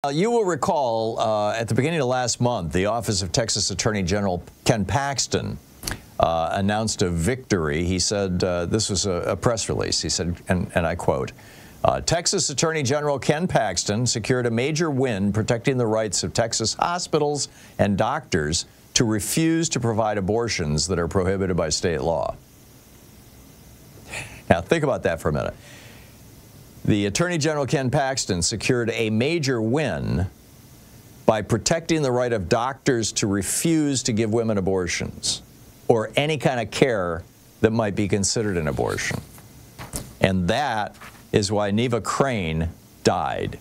You will recall at the beginning of last month, the Office of Texas Attorney General Ken Paxton announced a victory. He said, this was a press release, he said, and I quote, Texas Attorney General Ken Paxton secured a major win protecting the rights of Texas hospitals and doctors to refuse to provide abortions that are prohibited by state law. Now, think about that for a minute. The Attorney General Ken Paxton secured a major win by protecting the right of doctors to refuse to give women abortions or any kind of care that might be considered an abortion. And that is why Neva Crane died.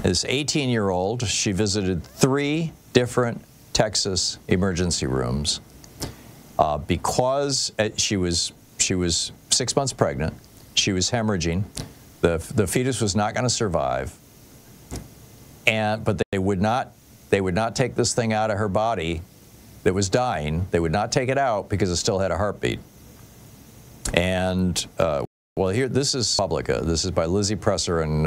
This 18-year-old, she visited 3 different Texas emergency rooms because she was 6 months pregnant. She was hemorrhaging. The fetus was not going to survive, but they would not take this thing out of her body that was dying. They would not take it out because it still had a heartbeat. And well, here, this is Publica. This is by Lizzie Presser and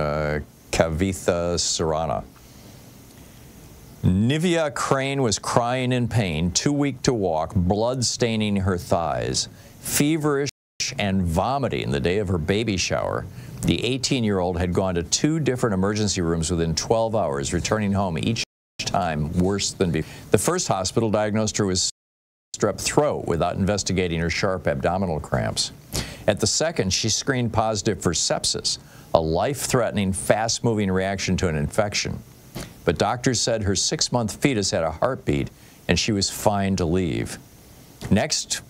Kavitha Sarana. Neva Crane was crying in pain, too weak to walk, blood staining her thighs, feverish and vomiting the day of her baby shower. The 18-year-old had gone to 2 different emergency rooms within 12 hours, returning home each time worse than before. The first hospital diagnosed her with strep throat without investigating her sharp abdominal cramps. At the second, she screened positive for sepsis, a life-threatening, fast-moving reaction to an infection. But doctors said her 6-month fetus had a heartbeat and she was fine to leave. Next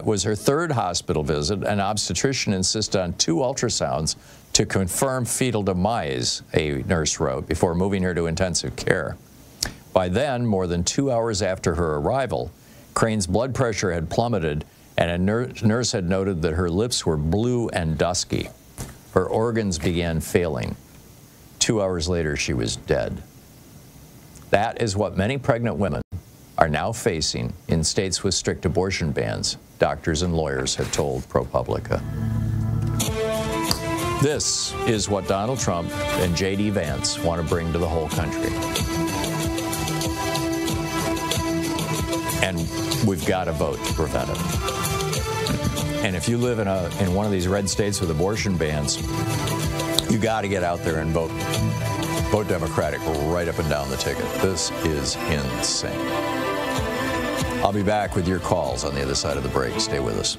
was her 3rd hospital visit. An obstetrician insisted on 2 ultrasounds to confirm fetal demise, a nurse wrote, before moving her to intensive care. By then, more than 2 hours after her arrival, Crane's blood pressure had plummeted, and a nurse had noted that her lips were blue and dusky. Her organs began failing. 2 hours later, she was dead. That is what many pregnant women are now facing in states with strict abortion bans, doctors and lawyers have told ProPublica. This is what Donald Trump and J.D. Vance want to bring to the whole country. And we've got to vote to prevent it. And if you live in one of these red states with abortion bans, you got to get out there and vote. Vote Democratic right up and down the ticket. This is insane. I'll be back with your calls on the other side of the break. Stay with us.